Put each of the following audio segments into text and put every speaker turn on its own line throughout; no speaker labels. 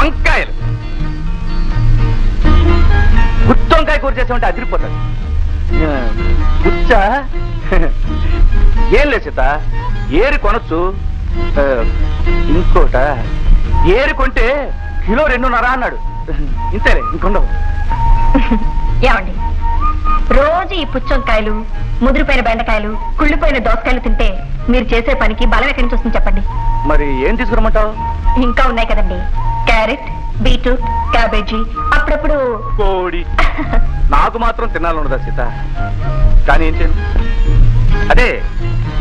వంకాయలు. గుత్తి వంకాయ కూర చేసామంటే అదిరిపోతుంది. గుచ్చ ఏం లేదు సీత, ఏరి కొనొచ్చు. ఇంకోట ఏరి కొంటే కిలో 2.5 అన్నాడు. ఇంతేలే, ఇంకొండవు.
ఏమండి, రోజు ఈ పుచ్చంకాయలు, ముదిరిపోయిన బెండకాయలు, కుళ్ళిపోయిన దోసకాయలు తింటే మీరు చేసే పనికి బలం ఎక్కడి నుంచి వస్తుంది చెప్పండి.
మరి ఏం తీసుకురమ్మంటావు?
ఇంకా ఉన్నాయి కదండి, క్యారెట్, బీట్రూట్, క్యాబేజీ, అప్పుడప్పుడు
కోడి. నాకు మాత్రం తినాలన్నదా సీత, కానీ ఏం చేయను. అదే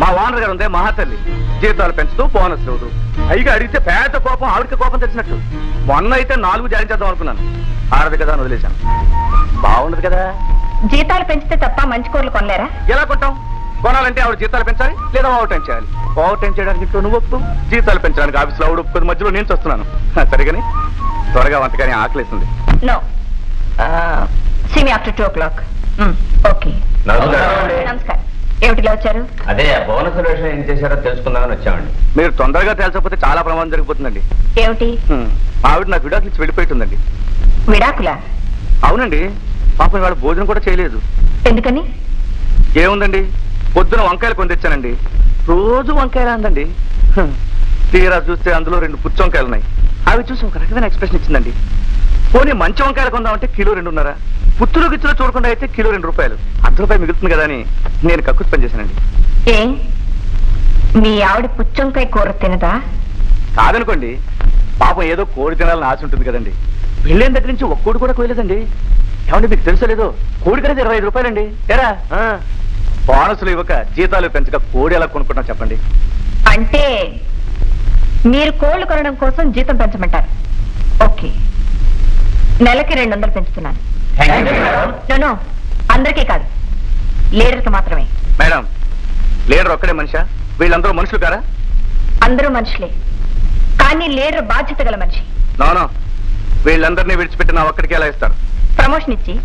మా ఓనర్ గారు ఉందే మహాతల్లి, జీతాలు పెంచుతూ బోనస్ లేదు. పైగా అడిగితే పేద కోపం, ఆవిడకి కోపం తెచ్చినట్టు. మొన్న అయితే 4 జారీ చేద్దాం అనుకున్నాను, ఆడదు కదా అని వదిలేశాను. బాగుండదు కదా.
జీతాలు పెంచితే తప్ప మంచి కూరలు కొనలేరా?
ఎలా కొంటాం? కొనాలంటే ఆవిడ జీతాలు పెంచాలి, లేదా ఓవర్ టైం చేయాలి. ఓవర్ టైం చేయడానికి ఇంట్లో నువ్వు ఒప్పు, జీతాలు పెంచడానికి ఆఫీస్లో ఆవిడ ఒప్పుకొని మధ్యలో నేను వస్తున్నాను. సరిగాని త్వరగా వంటకాని ఆకలిస్తుంది.
No, see me after 2 o'clock. Okay, నమస్కారం. ఏమిటిలా వచ్చారు?
అదే బోనస్ విషయం ఏం చేశారో తెలుసుకుందామని వచ్చామండి.
మీరు తొందరగా తేల్చకపోతే చాలా ప్రమాదం జరిగిపోతుందండి.
ఏమిటి?
ఆవిడ నాకు విడాకులు ఇచ్చి వెళ్ళిపోతుందండి.
విడాకులా?
అవునండి, పాపం వాళ్ళ భోజనం కూడా చేయలేదు.
ఎందుకని?
ఏముందండి, పొద్దున వంకాయలు కొని తెచ్చానండి, రోజు వంకాయలు అందండి. తీరా చూస్తే అందులో 2 పుచ్చి వంకాయలు ఉన్నాయి. అవి చూసి ఒక రకమైన ఎక్స్ప్రెషన్ ఇచ్చిందండి. పోనీ మంచి వంకాయలు కొందామంటే కిలో 2.5, పుత్తులు గిచ్చులో చూడకుండా అయితే కిలో 2 రూపాయలు, ₹1 మిగులుతుంది కదా అని నేను కక్కుర్తి పని చేశానండి.
ఏ, మీ ఆవిడ పుచ్చంకాయ కూర తినదా?
కాదనుకోండి, పాపం ఏదో కోడి తినాలని ఆశ ఉంటుంది కదండి. పెళ్ళైన దగ్గర నుంచి ఒక్క కోడి కూడా కోయలేదండి. ఏమండి మీకు తెలుసో లేదో, కోడి ఖరీదు 25 రూపాయలండి. ఎరా బోనసులు ఇవ్వక, జీతాలు పెంచక కోడి ఎలా కొనుక్కుంటాం చెప్పండి.
అంటే మీరు కోళ్లు కొనడం కోసం జీతం పెంచమంటారు. ఓకే, నెలకి 200 పెంచుతున్నాను. నో, అందరికీ కాదు, లీడర్కి మాత్రమే.
మేడం, లీడర్ ఒక్కడే మనిషా? వీళ్ళందరూ మనుషులు కారా?
అందరూ మనుషులే, కానీ లీడర్ బాధ్యత గల మనిషి.
నోనో, వీళ్ళందరినీ విడిచిపెట్టి నా ఒక్కడికి ఎలా ఇస్తారు?
ప్రమోషన్ ఇచ్చి.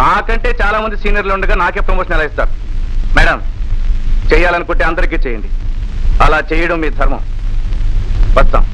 నాకంటే చాలా మంది సీనియర్లు ఉండగా నాకే ప్రమోషన్ ఎలా ఇస్తారు? మేడం, చేయాలనుకుంటే అందరికీ చేయండి, అలా చేయడం మీ ధర్మం. వస్తాం.